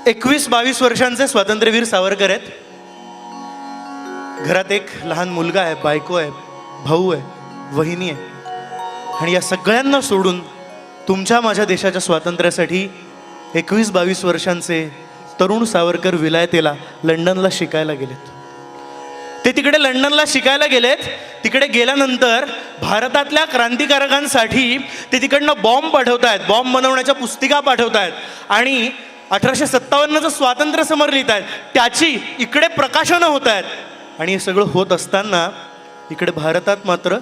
21-22 वर्षांचे स्वातंत्र्यवीर सावरकर आहेत. घरात एक लहान मुलगा आहे, बायको आहे, भाऊ आहे, वहिनी आहे. आणि या सगळ्यांना सोडून तुमच्या माझ्या देशाच्या स्वातंत्र्यासाठी 21-22 वर्षांचे तरुण सावरकर विलायतेला लंडनला शिकायला गेलेत. ते तिकडे लंडनला शिकायला गेलेत. तिकडे गेल्यानंतर भारतातल्या क्रांतिकारकांसाठी ते तिकडनं बॉम्ब पाठवतायत, बॉम्ब बनवण्याच्या पुस्तिका पाठवतायत आणि 1857चं स्वातंत्र्य समर लिहित आहेत, त्याची इकडे प्रकाशनं होत आहेत. आणि हे सगळं होत असताना इकडे भारतात मात्र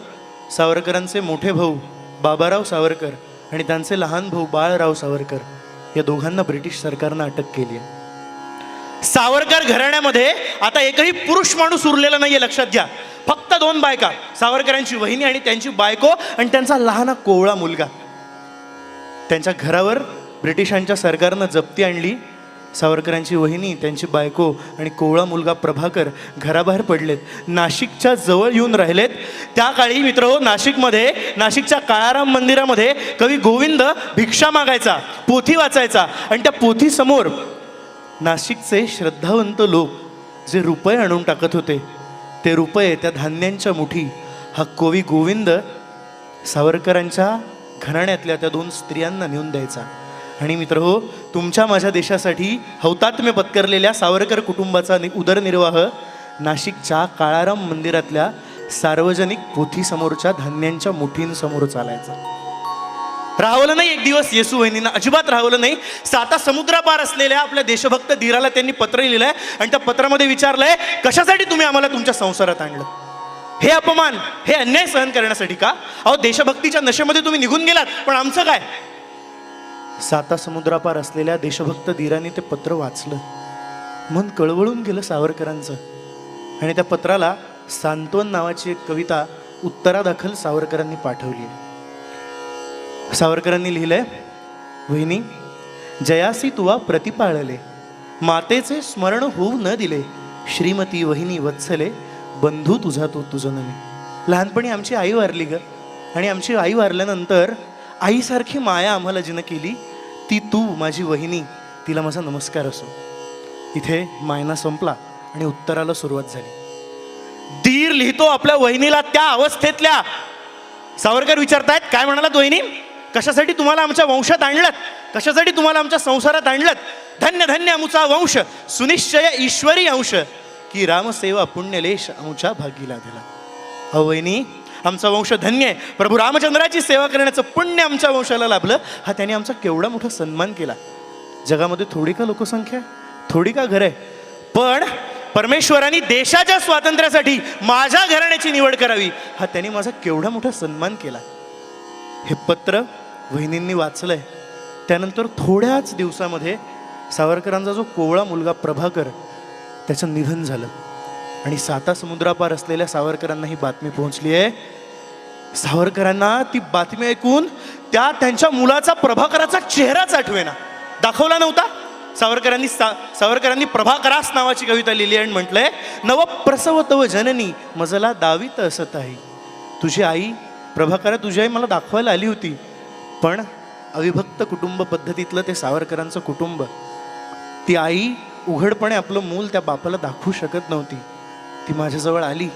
सावरकरांचे मोठे भाऊ बाबाराव सावरकर आणि त्यांचे लहान भाऊ बाळराव सावरकर या दोघांना ब्रिटिश सरकारनं अटक केली आहे. सावरकर घराण्यामध्ये आता एकही पुरुष माणूस उरलेला नाहीये, लक्षात घ्या. फक्त 2 बायका, सावरकरांची वहिनी आणि त्यांची बायको आणि त्यांचा लहान कोवळा मुलगा. त्यांच्या घरावर ब्रिटिशांच्या सरकारनं जप्ती आणली. सावरकरांची वहिनी, त्यांची बायको आणि कोवळा मुलगा प्रभाकर घराबाहेर पडलेत, नाशिकच्या जवळ येऊन राहिलेत. त्या काळी मित्रहो, नाशिकच्या काळाराम मंदिरामध्ये कवी गोविंद भिक्षा मागायचा, पोथी वाचायचा आणि त्या पोथीसमोर नाशिकचे श्रद्धावंत लोक जे रुपये आणून टाकत होते, ते रुपये, त्या धान्यांच्या मुठी हा कवी गोविंद सावरकरांच्या घराण्यातल्या त्या 2 स्त्रियांना नेऊन द्यायचा. आणि मित्रहो, तुमच्या माझ्या देशासाठी हौतात्म्य पत्करलेल्या सावरकर कुटुंबाचा उदरनिर्वाह नाशिकच्या काळाराम मंदिरातल्या सार्वजनिक पोथीसमोरच्या धान्यांच्या मुठींसमोर चालायचा. राहवलं नाही एक दिवस येसू वहिनींना, अजिबात राहवलं नाही. 7 समुद्रापार असलेल्या आपल्या देशभक्त धीराला त्यांनी पत्र लिहिलंय आणि त्या पत्रामध्ये विचारलंय, कशासाठी तुम्ही आम्हाला तुमच्या संसारात आणलं? हे अपमान, हे अन्याय सहन करण्यासाठी का? अहो, देशभक्तीच्या नशेमध्ये तुम्ही निघून गेलात, पण आमचं काय? 7 समुद्रापार असलेल्या देशभक्त धीराने ते पत्र वाचलं. मन कळवळून गेलं सावरकरांचं. आणि त्या पत्राला सांत्वन नावाची एक कविता उत्तरादाखल सावरकरांनी पाठवली. सावरकरांनी लिहिलंय, वहिनी, जयासी तुवा प्रतिपाळले, मातेचे स्मरण होऊ न दिले, श्रीमती वहिनी वत्सले, बंधू तुझा तो तुझं नवे. लहानपणी आमची आई वारली ग, आणि आमची आई वारल्यानंतर आईसारखी माया आम्हाला जिनं केली ती तू माझी वहिनी, तिला माझा नमस्कार असो. इथे मायना संपला आणि उत्तराला सुरुवात झाली. धीर लिहितो आपल्या वहिनीला त्या अवस्थेतल्या. सावरकर विचारतायत, काय म्हणालात वहिनी? कशासाठी तुम्हाला आमच्या वंशात आणलं? कशासाठी तुम्हाला आमच्या संसारात आणलं? धन्य धन्य अमुचा वंश, सुनिश्चय ईश्वरी अंश, की रामसेवा पुण्यलेश आमच्या भागीला दिला. अहो वहिनी, आमचा वंश धन्य आहे. प्रभू रामचंद्राची सेवा करण्याचं पुण्य आमच्या वंशाला लाभलं. हा त्याने आमचा केवढा मोठा सन्मान केला. जगामध्ये थोडी का लोकसंख्या, थोडी का घर आहे, पण परमेश्वरांनी देशाच्या स्वातंत्र्यासाठी माझ्या घराण्याची निवड करावी, हा त्याने माझा केवढा मोठा सन्मान केला. हे पत्र वहिनींनी वाचलंय. त्यानंतर थोड्याच दिवसामध्ये सावरकरांचा जो कोवळा मुलगा प्रभाकर, त्याचं निधन झालं. आणि 7 समुद्रापार असलेल्या सावरकरांना ही बातमी पोहोचली आहे. सावरकरांना ती बातमी ऐकून त्यांच्या मुलाचा, प्रभाकराचा चेहराच आठवेना, दाखवला नव्हता. सावरकरांनी प्रभाकरास नावाची कविता लिहिली आणि म्हटलंय, नव प्रसव तव जननी मजला दावीत असत आहे. तुझी आई प्रभाकरा, तुझी आई मला दाखवायला आली होती, पण अविभक्त कुटुंब पद्धतीतलं ते सावरकरांचं कुटुंब, ती आई उघडपणे आपलं मूल त्या बापाला दाखवू शकत नव्हती. ती माझ्याजवळ आली,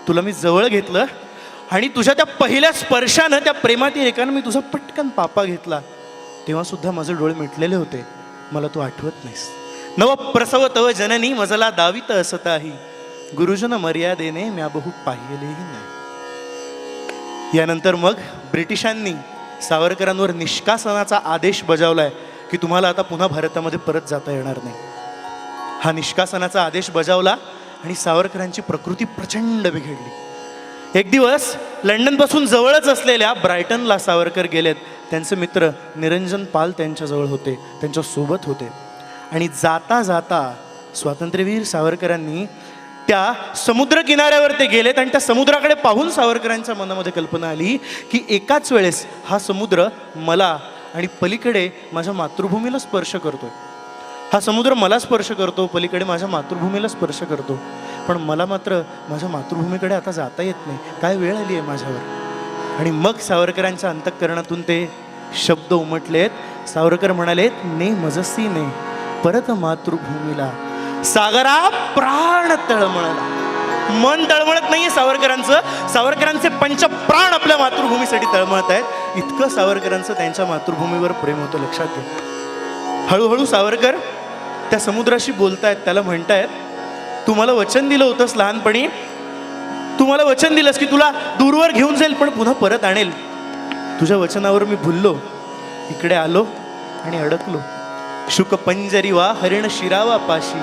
तुला मी जवळ घेतलं आणि तुझ्या त्या पहिल्या स्पर्शानं, त्या प्रेमातील एकानं मी तुझा पटकन पापा घेतला. तेव्हा सुद्धा माझे डोळे मिटलेले होते, मला तू आठवत नाहीस. नव प्रसव तव जननी मजला दावीत असताही, गुरुजन मर्यादेने म्या बहु पाहिलेही नाही. यानंतर मग ब्रिटिशांनी सावरकरांवर निष्कासनाचा आदेश बजावलाय की तुम्हाला आता पुन्हा भारतामध्ये परत जाता येणार नाही. हा निष्कासनाचा आदेश बजावला आणि सावरकरांची प्रकृती प्रचंड बिघडली. एक दिवस लंडनपासून जवळच असलेल्या ब्रायटनला सावरकर गेलेत. त्यांचे मित्र निरंजन पाल त्यांच्याजवळ होते, त्यांच्यासोबत होते. आणि जाता जाता स्वातंत्र्यवीर सावरकरांनी त्या समुद्र किनाऱ्यावर ते गेलेत आणि त्या समुद्राकडे पाहून सावरकरांच्या मनामध्ये कल्पना आली की एकाच वेळेस हा समुद्र मला आणि पलीकडे माझ्या मातृभूमीला स्पर्श करतोय. हा समुद्र मला स्पर्श करतो, पलीकडे माझ्या मातृभूमीला स्पर्श करतो, पण मला मात्र माझ्या मातृभूमीकडे आता जाता येत नाही. काय वेळ आली आहे माझ्यावर. आणि मग सावरकरांच्या अंतःकरणातून ते शब्द उमटलेत. सावरकर म्हणालेत, ने मजसी ने परत मातृभूमीला. सागरा प्राण तळमळला. मन तळमळत नाहीये सावरकरांचं, सावरकरांचे पंचप्राण आपल्या मातृभूमीसाठी तळमळत आहेत. इतकं सावरकरांचं त्यांच्या मातृभूमीवर प्रेम होतं, लक्षात घ्या. हळूहळू सावरकर त्या समुद्राशी बोलतायत. त्याला म्हणतायत, तू मला वचन दिलं होतंस लहानपणी, तू मला वचन दिलंस की तुला दूरवर घेऊन जाईल पण पुन्हा परत आणेल. तुझ्या वचनावर मी भुललो, इकडे आलो आणि अडकलो. शुक पंजरी वा हरिण शिरावा पाशी,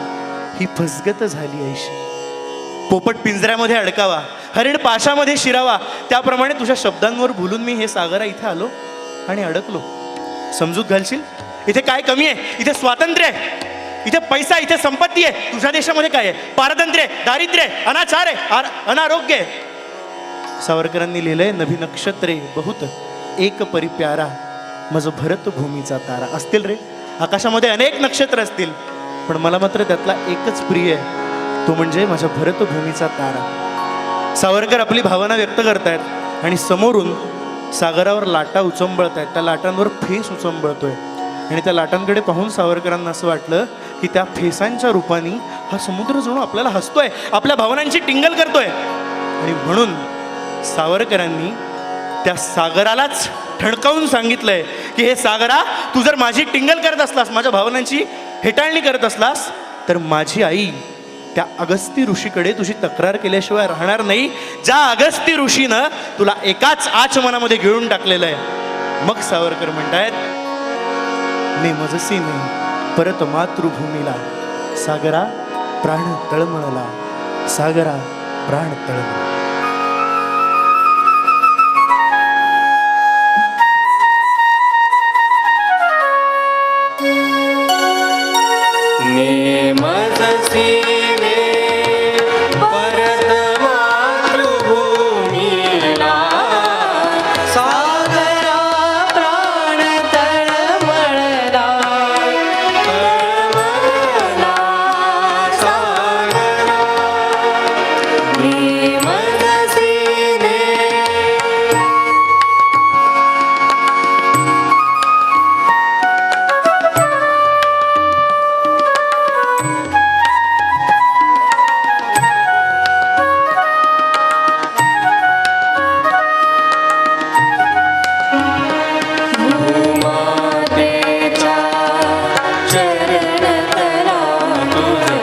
ही फसगत झाली ऐशी. पोपट पिंजऱ्यामध्ये अडकावा, हरिण पाशामध्ये शिरावा, त्याप्रमाणे तुझ्या शब्दांवर भुलून मी हे सागरा इथे आलो आणि अडकलो. समजूत घालशील? इथे काय कमी आहे? इथे स्वातंत्र्य आहे, इथे पैसा, इथे संपत्ती आहे. तुझ्या देशामध्ये काय आहे? पारतंत्र्य, दारिद्र्य, अनाचार आहे, अनारोग्य आहे. सावरकरांनी लिहिलंय, नभी नक्षत्रे बहुत एक परिप्यारा, मज भरत भूमीचा तारा. असतील रे, आकाशामध्ये अनेक नक्षत्र असतील, पण मला मात्र त्यातला एकच प्रिय आहे, तो म्हणजे माझ्या भरतभूमीचा तारा. सावरकर आपली भावना व्यक्त करतायत आणि समोरून सागरावर लाटा उचंबळत आहेत. त्या लाटांवर फेस उचंबळतोय आणि त्या लाटांकडे पाहून सावरकरांना असं वाटलं की त्या फेसांच्या रूपाने हा समुद्र जणू आपल्याला हसतोय, आपल्या भावनांची टिंगल करतोय. आणि म्हणून सावरकरांनी त्या सागरालाच ठणकावून सांगितलंय की हे सागरा, तू जर माझी टिंगल करत असलास, माझ्या भावनांची हेटाळणी करत असलास, तर माझी आई त्या अगस्ती ऋषीकडे तुझी तक्रार केल्याशिवाय राहणार नाही, ज्या अगस्ती ऋषीनं तुला एकाच आचमनामध्ये गिळून टाकलेलं आहे. मग सावरकर म्हणतायत, नेमजसी नाही परत मातृभूमीला, सागरा प्राण तळमळला, सागरा प्राण तळमळला. चरण तला तुझ